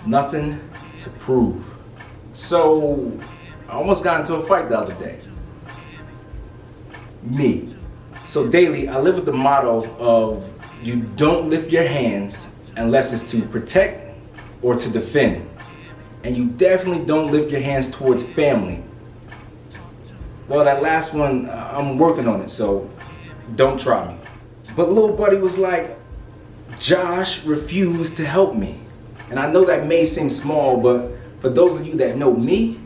Nothing to prove. So, I almost got into a fight the other day. Me. So daily, I live with the motto of you don't lift your hands unless it's to protect or to defend. And you definitely don't lift your hands towards family. Well, that last one, I'm working on it, so don't try me. But little buddy was like, Josh refused to help me. And I know that may seem small, but for those of you that know me,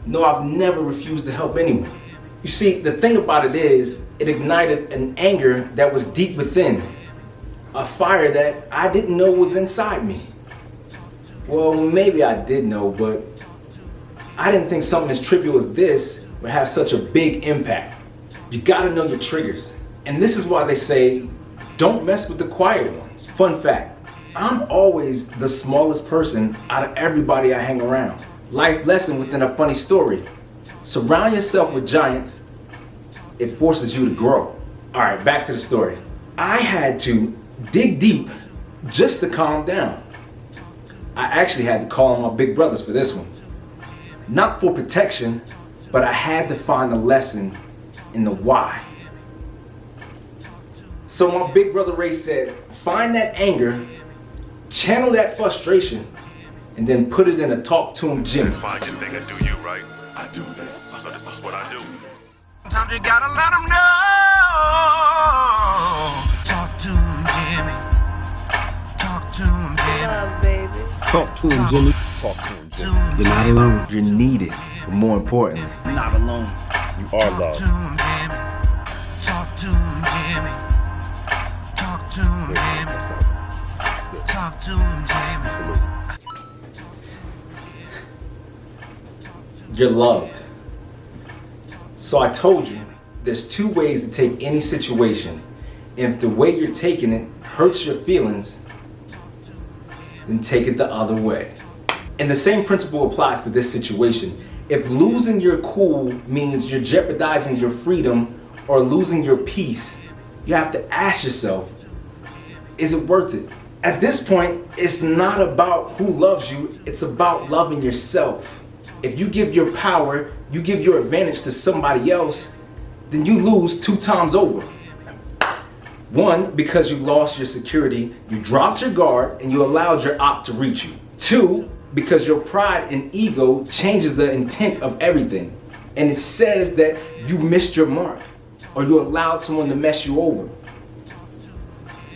know I've never refused to help anyone. You see, the thing about it is, it ignited an anger that was deep within. A fire that I didn't know was inside me. Well, maybe I did know, but I didn't think something as trivial as this would have such a big impact. You gotta know your triggers. And this is why they say, don't mess with the quiet ones. Fun fact, I'm always the smallest person out of everybody I hang around. Life lesson within a funny story. Surround yourself with giants, it forces you to grow. All right, back to the story. I had to dig deep just to calm down. I actually had to call on my big brothers for this one. Not for protection, but I had to find a lesson in the why. So my big brother Ray said, find that anger, channel that frustration, and then put it in a TalkToemJymi. Find your thing and do you right. I do this. So this is what I do. Sometimes you gotta let them know. Talk to him, Jimmy. Talk to him, Jimmy. Love, baby. Talk to him, Jimmy. Talk to him, Jimmy. You're not alone. You're needed, but more importantly, not alone. You are Talk loved. to him, Jimmy. Talk to him, Jimmy. Talk to him, Wait, Jimmy. that's not right. It's this. Talk to him, Jimmy. Salute. You're loved. So I told you, there's two ways to take any situation. If the way you're taking it hurts your feelings, then take it the other way. And the same principle applies to this situation. If losing your cool means you're jeopardizing your freedom or losing your peace, you have to ask yourself, is it worth it? At this point, it's not about who loves you, it's about loving yourself. If you give your power, you give your advantage to somebody else, then you lose 2 times over. 1, because you lost your security, you dropped your guard, and you allowed your op to reach you. 2, because your pride and ego changes the intent of everything. And it says that you missed your mark, or you allowed someone to mess you over.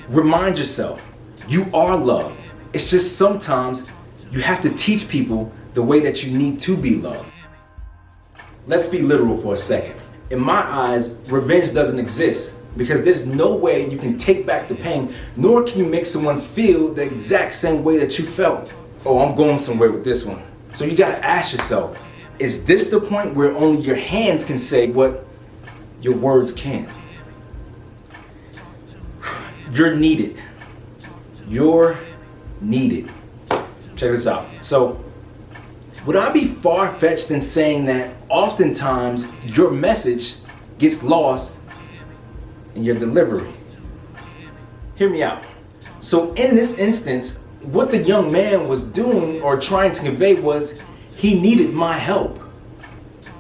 Remind yourself, you are loved. It's just sometimes you have to teach people the way that you need to be loved. Let's be literal for a second. In my eyes, revenge doesn't exist because there's no way you can take back the pain, nor can you make someone feel the exact same way that you felt. Oh, I'm going somewhere with this one. So you gotta ask yourself, is this the point where only your hands can say what your words can't? You're needed. You're needed. Check this out. So, would I be far-fetched in saying that oftentimes your message gets lost in your delivery? Hear me out. So in this instance, what the young man was doing or trying to convey was he needed my help.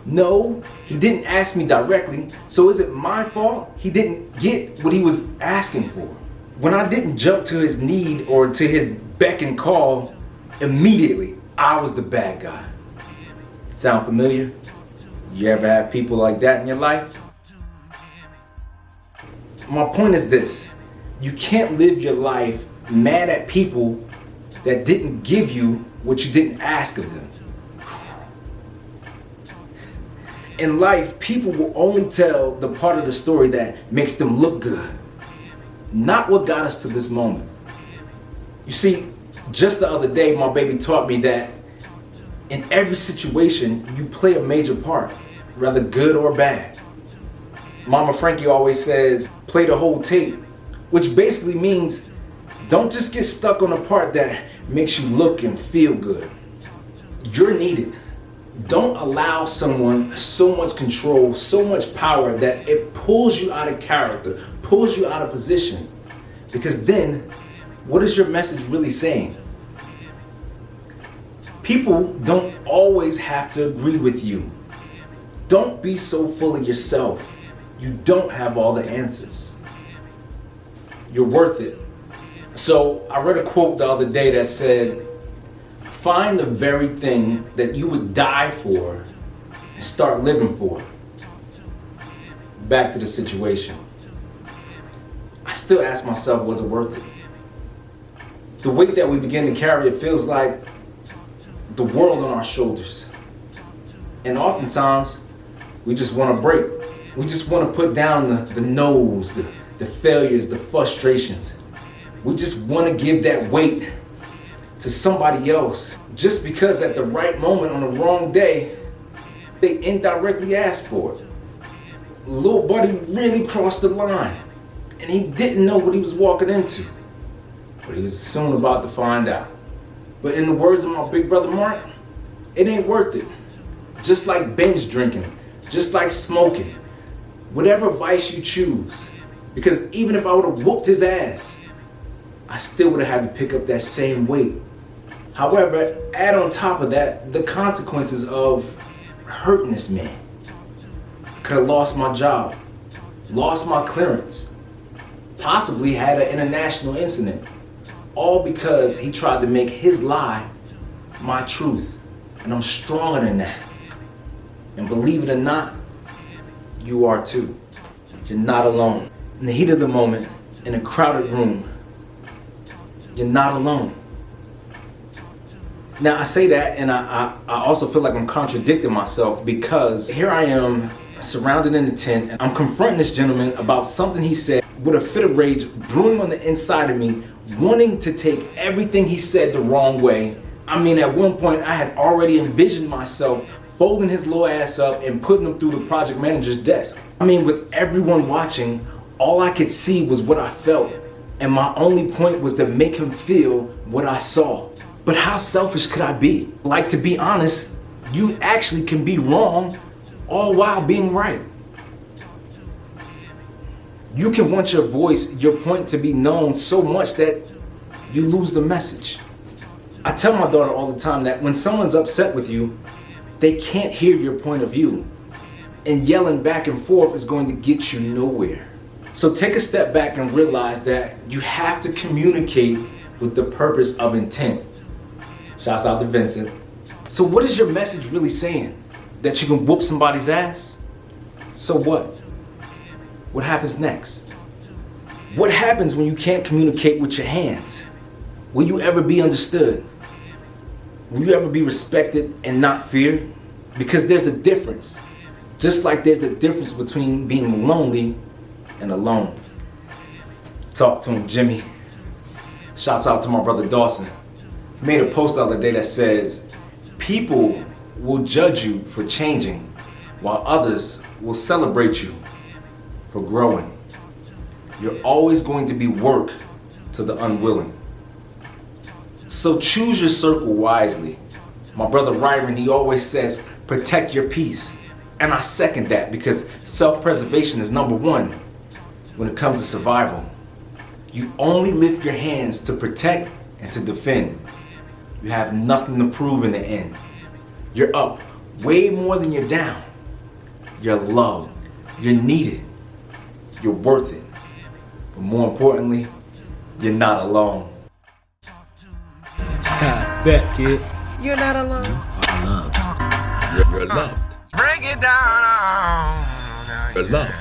No, he didn't ask me directly, so is it my fault he didn't get what he was asking for? When I didn't jump to his need or to his beck and call immediately, I was the bad guy. Sound familiar? You ever had people like that in your life? My point is this: you can't live your life mad at people that didn't give you what you didn't ask of them. In life, people will only tell the part of the story that makes them look good, not what got us to this moment. You see, just the other day, my baby taught me that in every situation, you play a major part, whether good or bad. Mama Frankie always says, play the whole tape, which basically means don't just get stuck on the part that makes you look and feel good. You're needed. Don't allow someone so much control, so much power that it pulls you out of character, pulls you out of position. Because then, what is your message really saying? People don't always have to agree with you. Don't be so full of yourself. You don't have all the answers. You're worth it. So I read a quote the other day that said, find the very thing that you would die for and start living for it. Back to the situation. I still ask myself, was it worth it? The weight that we begin to carry, it feels like the world on our shoulders. And oftentimes, we just want to break. We just want to put down the no's, the failures, the frustrations. We just want to give that weight to somebody else just because at the right moment on the wrong day, they indirectly asked for it. Little buddy really crossed the line and he didn't know what he was walking into, but he was soon about to find out. But in the words of my big brother Mark, it ain't worth it. Just like binge drinking, just like smoking, whatever vice you choose. Because even if I would have whooped his ass, I still would have had to pick up that same weight. However, add on top of that the consequences of hurting this man. I could have lost my job, lost my clearance, possibly had an international incident, all because he tried to make his lie my truth. And I'm stronger than that. And believe it or not, you are too. You're not alone. In the heat of the moment, in a crowded room, you're not alone. Now I say that and I also feel like I'm contradicting myself because here I am surrounded in the tent and I'm confronting this gentleman about something he said with a fit of rage brewing on the inside of me, wanting to take everything he said the wrong way. I mean, at one point I had already envisioned myself folding his little ass up and putting him through the project manager's desk. I mean, with everyone watching, all I could see was what I felt. And my only point was to make him feel what I saw. But how selfish could I be? Like, to be honest, you actually can be wrong all while being right. You can want your voice, your point to be known so much that you lose the message. I tell my daughter all the time that when someone's upset with you, they can't hear your point of view. And yelling back and forth is going to get you nowhere. So take a step back and realize that you have to communicate with the purpose of intent. Shouts out to Vincent. So what is your message really saying? That you can whoop somebody's ass? So what? What happens next? What happens when you can't communicate with your hands? Will you ever be understood? Will you ever be respected and not feared? Because there's a difference. Just like there's a difference between being lonely and alone. Talk to him, Jimmy. Shouts out to my brother Dawson. He made a post the other day that says, people will judge you for changing, while others will celebrate you for growing. You're always going to be work to the unwilling. So choose your circle wisely. My brother Ryron, he always says, protect your peace. And I second that because self-preservation is number one when it comes to survival. You only lift your hands to protect and to defend. You have nothing to prove in the end. You're up way more than you're down. You're loved. You're needed. You're worth it. But more importantly, you're not alone. Bet, kid. You're not alone. You're loved. You're loved. Break it down. You're loved.